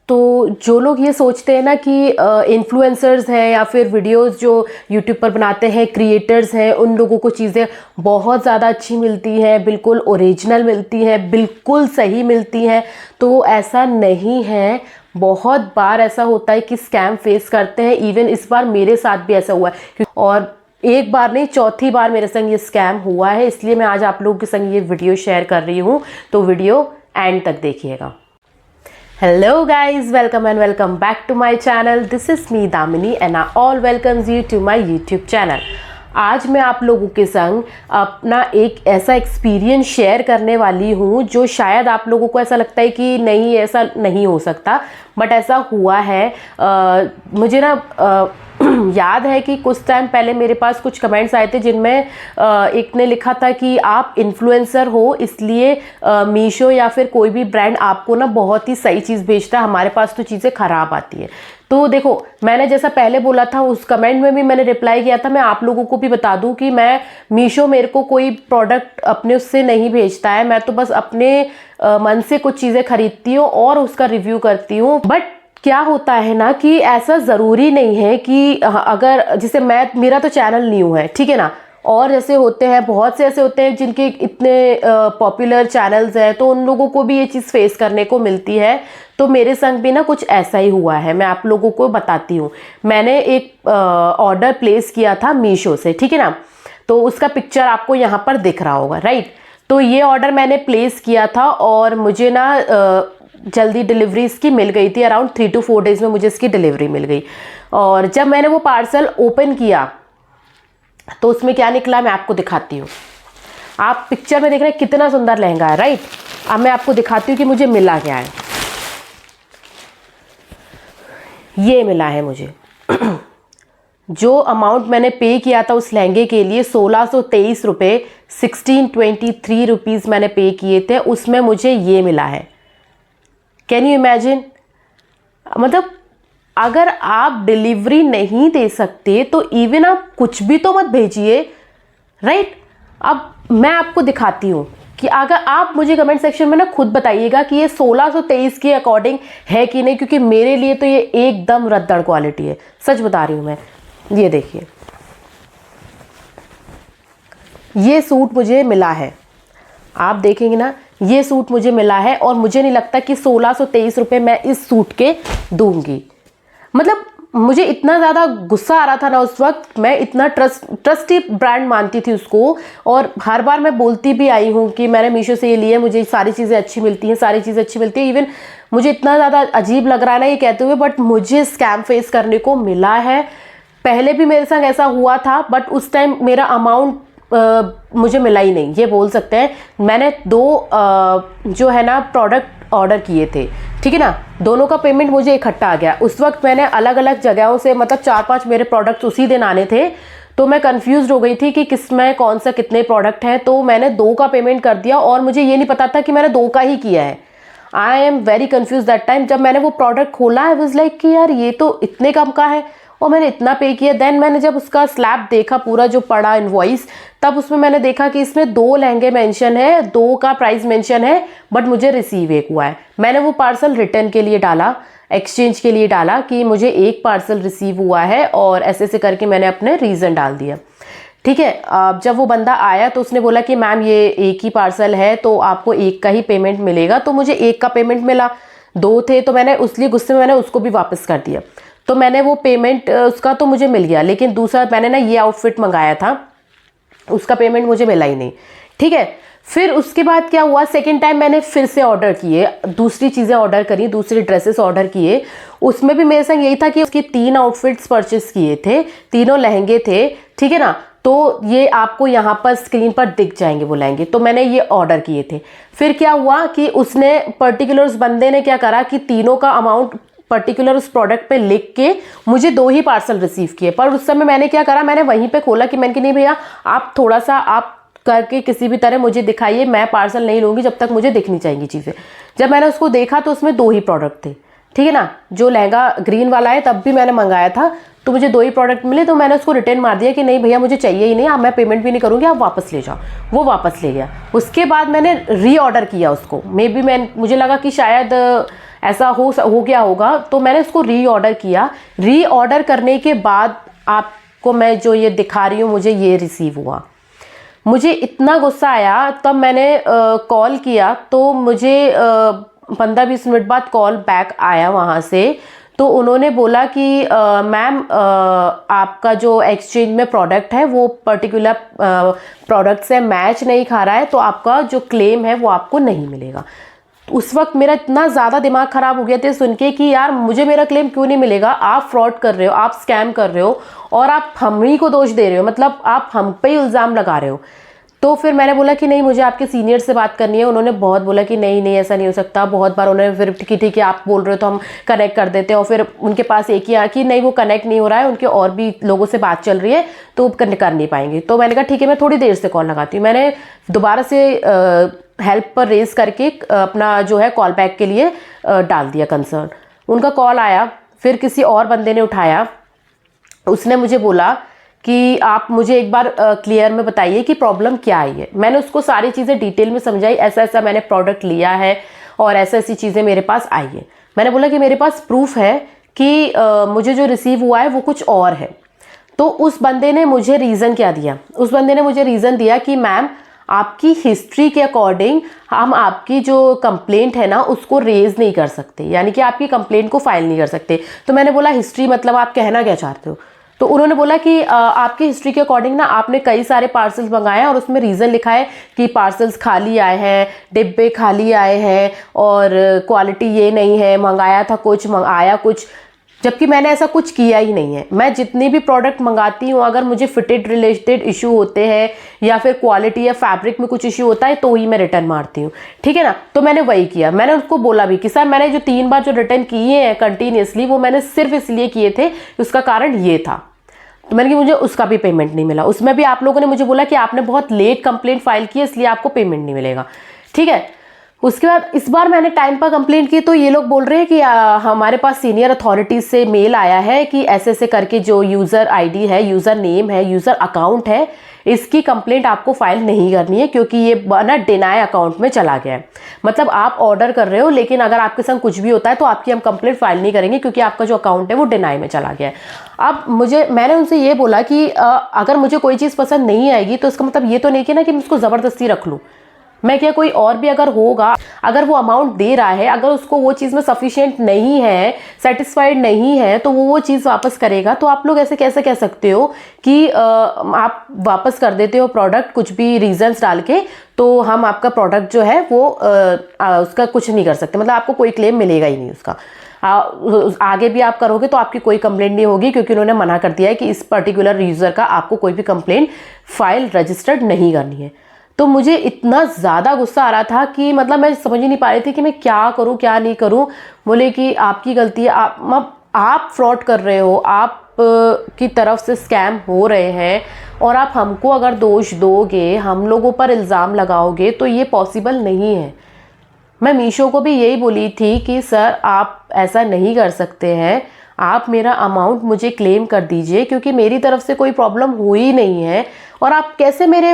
तो जो लोग ये सोचते हैं ना कि इन्फ्लुएंसर्स हैं या फिर वीडियोस जो यूट्यूब पर बनाते हैं, क्रिएटर्स हैं, उन लोगों को चीज़ें बहुत ज़्यादा अच्छी मिलती हैं, बिल्कुल ओरिजिनल मिलती हैं, बिल्कुल सही मिलती हैं, तो ऐसा नहीं है। बहुत बार ऐसा होता है कि स्कैम फेस करते हैं। इवन इस बार मेरे साथ भी ऐसा हुआ है, और एक बार नहीं, चौथी बार मेरे संग ये स्कैम हुआ है। इसलिए मैं आज आप लोगों के संग ये वीडियो शेयर कर रही हूँ, तो वीडियो एंड तक देखिएगा। Hello guys, welcome and welcome back to my channel. This is me Damini and I all welcomes you to my YouTube channel. आज मैं आप लोगों के संग अपना एक ऐसा एक्सपीरियंस शेयर करने वाली हूँ जो शायद आप लोगों को ऐसा लगता है कि नहीं, ऐसा नहीं हो सकता, बट ऐसा हुआ है। मुझे ना याद है कि कुछ टाइम पहले मेरे पास कुछ कमेंट्स आए थे जिनमें एक ने लिखा था कि आप इन्फ्लुएंसर हो, इसलिए मीशो या फिर कोई भी ब्रांड आपको ना बहुत ही सही चीज़ भेजता है, हमारे पास तो चीज़ें ख़राब आती है। तो देखो, मैंने जैसा पहले बोला था उस कमेंट में भी मैंने रिप्लाई किया था। मैं आप लोगों को भी बता दूं कि मैं मीशो, मेरे को कोई प्रोडक्ट अपने उससे नहीं भेजता है। मैं तो बस अपने मन से कुछ चीज़ें खरीदती हूँ और उसका रिव्यू करती हूँ। बट क्या होता है ना कि ऐसा ज़रूरी नहीं है कि अगर जैसे मेरा तो चैनल न्यू है, ठीक है ना, और जैसे होते हैं बहुत से ऐसे होते हैं जिनके इतने पॉपुलर चैनल्स हैं, तो उन लोगों को भी ये चीज़ फेस करने को मिलती है। तो मेरे संग भी ना कुछ ऐसा ही हुआ है, मैं आप लोगों को बताती हूँ। मैंने एक ऑर्डर प्लेस किया था मीशो से, ठीक है ना, तो उसका पिक्चर आपको यहाँ पर दिख रहा होगा, राइट। तो ये ऑर्डर मैंने प्लेस किया था और मुझे ना जल्दी डिलीवरी इसकी मिल गई थी। अराउंड 3 to 4 डेज में मुझे इसकी डिलीवरी मिल गई। और जब मैंने वो पार्सल ओपन किया तो उसमें क्या निकला मैं आपको दिखाती हूँ। आप पिक्चर में देख रहे हैं कितना सुंदर लहंगा है, राइट। अब मैं आपको दिखाती हूँ कि मुझे मिला क्या है। ये मिला है मुझे जो अमाउंट मैंने पे किया था उस लहंगे के लिए 1623 रुपये 1623 रुपीज़ मैंने पे किए थे, उसमें मुझे ये मिला है। Can you imagine? मतलब अगर आप डिलीवरी नहीं दे सकते तो इवन आप कुछ भी तो मत भेजिए, राइट। अब मैं आपको दिखाती हूँ कि अगर आप मुझे कमेंट सेक्शन में ना खुद बताइएगा कि ये 1623 के अकॉर्डिंग है कि नहीं, क्योंकि मेरे लिए तो ये एकदम रद्दड़ क्वालिटी है, सच बता रही हूँ मैं। ये देखिए, ये सूट मुझे मिला है, आप देखेंगे ना, ये सूट मुझे मिला है और मुझे नहीं लगता कि 1623 रुपये मैं इस सूट के दूंगी। मतलब मुझे इतना ज़्यादा गुस्सा आ रहा था ना उस वक्त, मैं इतना ट्रस्टी ब्रांड मानती थी उसको, और हर बार मैं बोलती भी आई हूँ कि मैंने मीशो से ये लिया, मुझे सारी चीज़ें अच्छी मिलती हैं, सारी चीज़ें अच्छी मिलती हैं। इवन मुझे इतना ज़्यादा अजीब लग रहा है ना ये कहते हुए, बट मुझे स्कैम फेस करने को मिला है। पहले भी मेरे साथ ऐसा हुआ था, बट उस टाइम मेरा अमाउंट मुझे मिला ही नहीं, ये बोल सकते हैं। मैंने 2 जो है ना प्रोडक्ट ऑर्डर किए थे, ठीक है ना, दोनों का पेमेंट मुझे इकट्ठा आ गया। उस वक्त मैंने अलग अलग जगहों से, मतलब 4-5 मेरे प्रोडक्ट्स उसी दिन आने थे, तो मैं कंफ्यूज हो गई थी कि किस में कौन सा कितने प्रोडक्ट हैं। तो मैंने 2 का पेमेंट कर दिया और मुझे ये नहीं पता था कि मैंने 2 का ही किया है। I am very confuse that time. जब मैंने वो प्रोडक्ट खोला, आई वाज लाइक कि यार ये तो इतने कम का है और मैंने इतना पे किया। देन मैंने जब उसका स्लैब देखा, पूरा जो पड़ा इनवॉइस, तब उसमें मैंने देखा कि इसमें 2 लहंगे मेंशन है, 2 का प्राइस मेंशन है, बट मुझे रिसीव एक हुआ है। मैंने वो पार्सल रिटर्न के लिए डाला, एक्सचेंज के लिए डाला कि मुझे एक पार्सल रिसीव हुआ है, और ऐसे ऐसे करके मैंने अपने रीज़न डाल दिया, ठीक है। अब जब वो बंदा आया तो उसने बोला कि मैम ये एक ही पार्सल है, तो आपको एक का ही पेमेंट मिलेगा। तो मुझे एक का पेमेंट मिला, 2 थे, तो मैंने उसलिए गुस्से में मैंने उसको भी वापस कर दिया। तो मैंने वो पेमेंट उसका तो मुझे मिल गया, लेकिन दूसरा मैंने ना ये आउटफिट मंगाया था, उसका पेमेंट मुझे मिला ही नहीं, ठीक है। फिर उसके बाद क्या हुआ, सेकंड टाइम मैंने फिर से ऑर्डर किए, दूसरी चीज़ें ऑर्डर करी, दूसरी ड्रेसेस ऑर्डर किए। उसमें भी मेरे संग यही था कि उसकी 3 आउटफिट्स परचेस किए थे, तीनों लहंगे थे, ठीक है ना। तो ये आपको यहाँ पर स्क्रीन पर दिख जाएंगे वो लहंगे, तो मैंने ये ऑर्डर किए थे। फिर क्या हुआ कि उसने पर्टिकुलर, उस बंदे ने क्या करा कि तीनों का अमाउंट पर्टिकुलर उस प्रोडक्ट पे लिख के मुझे 2 ही पार्सल रिसीव किए। पर उस समय मैंने क्या करा, मैंने वहीं पे खोला कि मैंने कि नहीं भैया, आप थोड़ा सा आप करके किसी भी तरह मुझे दिखाइए, मैं पार्सल नहीं लूँगी जब तक मुझे दिखनी चाहिए चीज़ें। जब मैंने उसको देखा तो उसमें 2 ही प्रोडक्ट थे, ठीक है ना। जो लहंगा ग्रीन वाला है तब भी मैंने मंगाया था, तो मुझे 2 ही प्रोडक्ट मिले, तो मैंने उसको रिटर्न मार दिया कि नहीं भैया मुझे चाहिए ही नहीं, आप, मैं पेमेंट भी नहीं करूँगी, आप वापस ले जाओ। वो वापस ले गया। उसके बाद मैंने री ऑर्डर किया उसको, मे बी मुझे लगा कि शायद ऐसा हो गया होगा। तो मैंने उसको रीऑर्डर किया। रीऑर्डर करने के बाद आपको मैं जो ये दिखा रही हूँ, मुझे ये रिसीव हुआ। मुझे इतना गुस्सा आया, तब मैंने कॉल किया तो मुझे 15-20 मिनट बाद कॉल बैक आया वहाँ से। तो उन्होंने बोला कि मैम आपका जो एक्सचेंज में प्रोडक्ट है वो पर्टिकुलर प्रोडक्ट से मैच नहीं खा रहा है, तो आपका जो क्लेम है वो आपको नहीं मिलेगा। उस वक्त मेरा इतना ज़्यादा दिमाग ख़राब हो गया था सुन के कि यार मुझे मेरा क्लेम क्यों नहीं मिलेगा, आप फ्रॉड कर रहे हो, आप स्कैम कर रहे हो और आप हम ही को दोष दे रहे हो, मतलब आप हम पे ही इल्ज़ाम लगा रहे हो। तो फिर मैंने बोला कि नहीं, मुझे आपके सीनियर से बात करनी है। उन्होंने बहुत बोला कि नहीं नहीं ऐसा नहीं हो सकता, बहुत बार उन्होंने फिर कि ठीक है आप बोल रहे हो तो हम कनेक्ट कर देते हैं, और फिर उनके पास एक ही आया कि नहीं वो कनेक्ट नहीं हो रहा है, उनके और भी लोगों से बात चल रही है तो कनेक्ट कर नहीं पाएंगे। तो मैंने कहा ठीक है मैं थोड़ी देर से कॉल लगाती हूँ। मैंने दोबारा से हेल्प पर रेज करके अपना जो है कॉल बैक के लिए डाल दिया कंसर्न। उनका कॉल आया, फिर किसी और बंदे ने उठाया, उसने मुझे बोला कि आप मुझे एक बार क्लियर में बताइए कि प्रॉब्लम क्या आई है। मैंने उसको सारी चीज़ें डिटेल में समझाई, ऐसा ऐसा मैंने प्रोडक्ट लिया है और ऐसी ऐसी चीज़ें मेरे पास आई है। मैंने बोला कि मेरे पास प्रूफ है कि मुझे जो रिसीव हुआ है वो कुछ और है। तो उस बंदे ने मुझे रीज़न क्या दिया, उस बंदे ने मुझे रीज़न दिया कि मैम आपकी हिस्ट्री के अकॉर्डिंग हम आपकी जो कंप्लेंट है ना उसको रेज नहीं कर सकते, यानी कि आपकी कंप्लेंट को फाइल नहीं कर सकते। तो मैंने बोला हिस्ट्री मतलब आप कहना क्या चाहते हो? तो उन्होंने बोला कि आपकी हिस्ट्री के अकॉर्डिंग ना आपने कई सारे पार्सल्स मंगाए हैं और उसमें रीज़न लिखा है कि पार्सल्स खाली आए हैं, डिब्बे खाली आए हैं और क्वालिटी ये नहीं है, मंगाया था कुछ आया कुछ, जबकि मैंने ऐसा कुछ किया ही नहीं है। मैं जितनी भी प्रोडक्ट मंगाती हूँ अगर मुझे फिटेड रिलेटेड इशू होते हैं या फिर क्वालिटी या फैब्रिक में कुछ इशू होता है तो ही मैं रिटर्न मारती हूँ, ठीक है ना। तो मैंने वही किया। मैंने उसको बोला भी कि सर मैंने जो 3 बार जो रिटर्न किए हैं कंटिन्यूसली वो मैंने सिर्फ इसलिए किए थे, उसका कारण ये था। तो मैंने कि मुझे उसका भी पेमेंट नहीं मिला। उसमें भी आप लोगों ने मुझे बोला कि आपने बहुत लेट कंप्लेंट फाइल की इसलिए आपको पेमेंट नहीं मिलेगा, ठीक है। उसके बाद इस बार मैंने टाइम पर कंप्लेंट की तो ये लोग बोल रहे हैं कि हमारे पास सीनियर अथॉरिटीज से मेल आया है कि ऐसे ऐसे करके जो यूज़र आईडी है, यूज़र नेम है, यूज़र अकाउंट है, इसकी कंप्लेंट आपको फाइल नहीं करनी है क्योंकि ये ना डिनाई अकाउंट में चला गया है। मतलब आप ऑर्डर कर रहे हो लेकिन अगर आपके संग कुछ भी होता है तो आपकी हम कंप्लेंट फाइल नहीं करेंगे क्योंकि आपका जो अकाउंट है वो डिनाई में चला गया है। अब मैंने उनसे ये बोला कि अगर मुझे कोई चीज़ पसंद नहीं आएगी तो इसका मतलब ये तो नहीं कि ना कि मैं उसको ज़बरदस्ती रख लूँ। मैं क्या, कोई और भी अगर होगा, अगर वो अमाउंट दे रहा है, अगर उसको वो चीज़ में सफिशिएंट नहीं है, सेटिस्फाइड नहीं है तो वो चीज़ वापस करेगा। तो आप लोग ऐसे कैसे कह सकते हो कि आप वापस कर देते हो प्रोडक्ट कुछ भी रीजंस डाल के, तो हम आपका प्रोडक्ट जो है वो उसका कुछ नहीं कर सकते, मतलब आपको कोई क्लेम मिलेगा ही नहीं उसका। आगे भी आप करोगे तो आपकी कोई कंप्लेंट नहीं होगी क्योंकि उन्होंने मना कर दिया है कि इस पर्टिकुलर यूज़र का आपको कोई भी कंप्लेंट फाइल रजिस्टर्ड नहीं करनी है। तो मुझे इतना ज़्यादा गुस्सा आ रहा था कि मतलब मैं समझ ही नहीं पा रही थी कि मैं क्या करूं क्या नहीं करूं। बोले कि आपकी गलती है, आप फ्रॉड कर रहे हो, आप की तरफ से स्कैम हो रहे हैं और आप हमको अगर दोष दोगे, हम लोगों पर इल्ज़ाम लगाओगे तो ये पॉसिबल नहीं है। मैं मीशो को भी यही बोली थी कि सर आप ऐसा नहीं कर सकते हैं, आप मेरा अमाउंट मुझे क्लेम कर दीजिए क्योंकि मेरी तरफ से कोई प्रॉब्लम हुई नहीं है और आप कैसे मेरे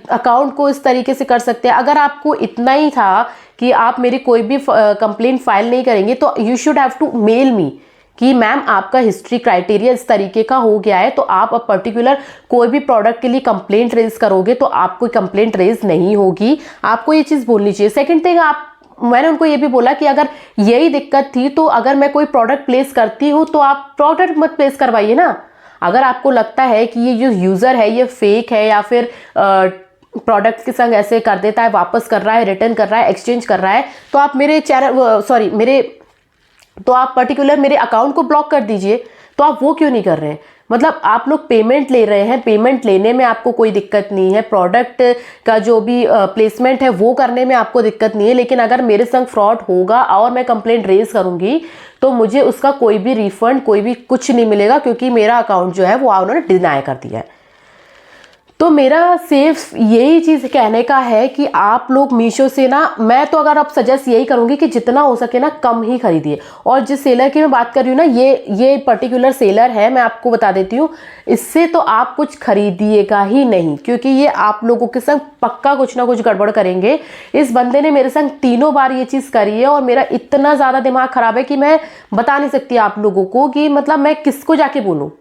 अकाउंट को इस तरीके से कर सकते हैं। अगर आपको इतना ही था कि आप मेरी कोई भी कंप्लेंट फाइल नहीं करेंगे तो you should have to mail me कि मैम आपका हिस्ट्री क्राइटेरिया इस तरीके का हो गया है, तो आप अब पर्टिकुलर कोई भी प्रोडक्ट के लिए कंप्लेंट रेज करोगे तो आपको कंप्लेंट रेज नहीं होगी। आपको ये चीज़ बोलनी चाहिए। सेकेंड थिंग, मैंने उनको ये भी बोला कि अगर यही दिक्कत थी तो अगर मैं कोई प्रोडक्ट प्लेस करती हूँ तो आप प्रोडक्ट मत प्लेस करवाइए ना। अगर आपको लगता है कि ये जो यूज़र है ये फेक है या फिर प्रोडक्ट के संग ऐसे कर देता है, वापस कर रहा है, रिटर्न कर रहा है, एक्सचेंज कर रहा है, तो आप तो आप पर्टिकुलर मेरे अकाउंट को ब्लॉक कर दीजिए। तो आप वो क्यों नहीं कर रहे हैं? मतलब आप लोग पेमेंट ले रहे हैं, पेमेंट लेने में आपको कोई दिक्कत नहीं है, प्रोडक्ट का जो भी प्लेसमेंट है वो करने में आपको दिक्कत नहीं है, लेकिन अगर मेरे संग फ्रॉड होगा और मैं कंप्लेंट रेज करूंगी तो मुझे उसका कोई भी रिफंड, कोई भी कुछ नहीं मिलेगा क्योंकि मेरा अकाउंट जो है वो उन्होंने डिनाई कर दिया है। तो मेरा सिर्फ यही चीज़ कहने का है कि आप लोग मीशो से ना, मैं तो अगर आप सजेस्ट यही करूँगी कि जितना हो सके ना कम ही खरीदिए। और जिस सेलर की मैं बात कर रही हूँ ना, ये पर्टिकुलर सेलर है, मैं आपको बता देती हूँ, इससे तो आप कुछ खरीदिएगा ही नहीं, क्योंकि ये आप लोगों के संग पक्का कुछ ना कुछ गड़बड़ करेंगे। इस बंदे ने मेरे संग 3 बार ये चीज़ करी है और मेरा इतना ज़्यादा दिमाग खराब है कि मैं बता नहीं सकती आप लोगों को कि मतलब मैं किसको जाके बोलूँ।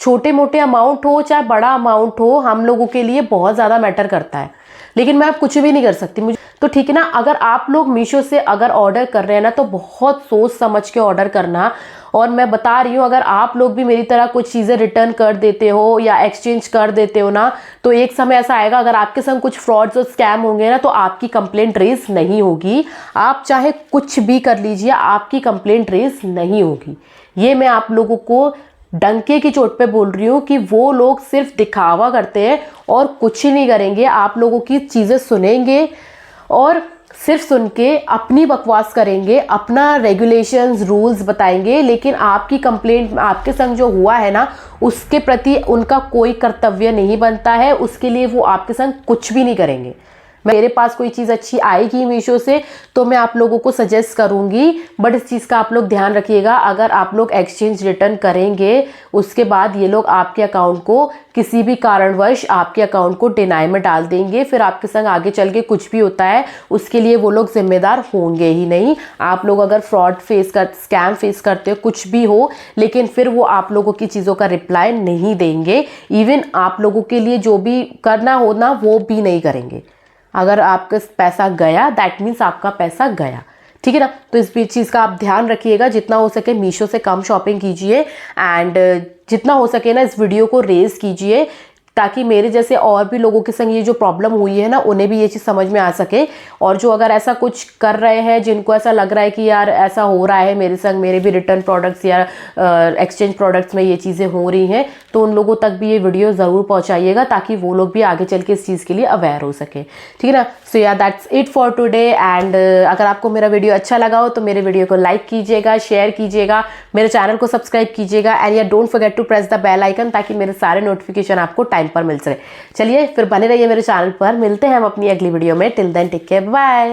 छोटे मोटे अमाउंट हो चाहे बड़ा अमाउंट हो, हम लोगों के लिए बहुत ज़्यादा मैटर करता है, लेकिन मैं अब कुछ भी नहीं कर सकती। मुझे तो ठीक है ना, अगर आप लोग मीशो से अगर ऑर्डर कर रहे हैं ना तो बहुत सोच समझ के ऑर्डर करना। और मैं बता रही हूँ, अगर आप लोग भी मेरी तरह कुछ चीज़ें रिटर्न कर देते हो या एक्सचेंज कर देते हो ना, तो एक समय ऐसा आएगा अगर आपके संग कुछ फ्रॉड्स और स्कैम होंगे ना, तो आपकी कंप्लेंट रेज नहीं होगी। आप चाहे कुछ भी कर लीजिए, आपकी कंप्लेंट रेज नहीं होगी। ये मैं आप लोगों को डंके की चोट पे बोल रही हूँ कि वो लोग सिर्फ दिखावा करते हैं और कुछ ही नहीं करेंगे। आप लोगों की चीज़ें सुनेंगे और सिर्फ सुन के अपनी बकवास करेंगे, अपना रेगुलेशंस रूल्स बताएंगे, लेकिन आपकी कंप्लेंट आपके संग जो हुआ है ना, उसके प्रति उनका कोई कर्तव्य नहीं बनता है। उसके लिए वो आपके संग कुछ भी नहीं करेंगे। मेरे पास कोई चीज़ अच्छी आएगी मीशो से तो मैं आप लोगों को सजेस्ट करूंगी, बट इस चीज़ का आप लोग ध्यान रखिएगा। अगर आप लोग एक्सचेंज रिटर्न करेंगे, उसके बाद ये लोग आपके अकाउंट को किसी भी कारणवश आपके अकाउंट को डिनाई में डाल देंगे, फिर आपके संग आगे चल के कुछ भी होता है उसके लिए वो लोग जिम्मेदार होंगे ही नहीं। आप लोग अगर फ्रॉड स्कैम फेस करते हो, कुछ भी हो, लेकिन फिर वो आप लोगों की चीज़ों का रिप्लाई नहीं देंगे। इवन आप लोगों के लिए जो भी करना हो ना, वो भी नहीं करेंगे। अगर आपका पैसा गया, दैट मीन्स आपका पैसा गया, ठीक है ना। तो इस चीज़ का आप ध्यान रखिएगा। जितना हो सके मीशो से कम शॉपिंग कीजिए एंड जितना हो सके ना इस वीडियो को रेज कीजिए, ताकि मेरे जैसे और भी लोगों के संग ये जो प्रॉब्लम हुई है ना, उन्हें भी ये चीज़ समझ में आ सके। और जो अगर ऐसा कुछ कर रहे हैं, जिनको ऐसा लग रहा है कि यार ऐसा हो रहा है मेरे संग, मेरे भी रिटर्न प्रोडक्ट्स या एक्सचेंज प्रोडक्ट्स में ये चीज़ें हो रही हैं, तो उन लोगों तक भी ये वीडियो ज़रूर पहुँचाइएगा, ताकि वो लोग भी आगे चल के इस चीज़ के लिए अवेयर हो सके, ठीक है ना। सो या that's it for today. And अगर आपको मेरा वीडियो अच्छा लगा हो तो मेरे वीडियो को लाइक कीजिएगा, शेयर कीजिएगा, मेरे चैनल को सब्सक्राइब कीजिएगा एंड या don't forget to press the bell icon, ताकि मेरे सारे नोटिफिकेशन आपको टाइम पर मिल सके। चलिए फिर बने रहिए मेरे चैनल पर, मिलते हैं हम अपनी अगली वीडियो में। Till then take care, bye.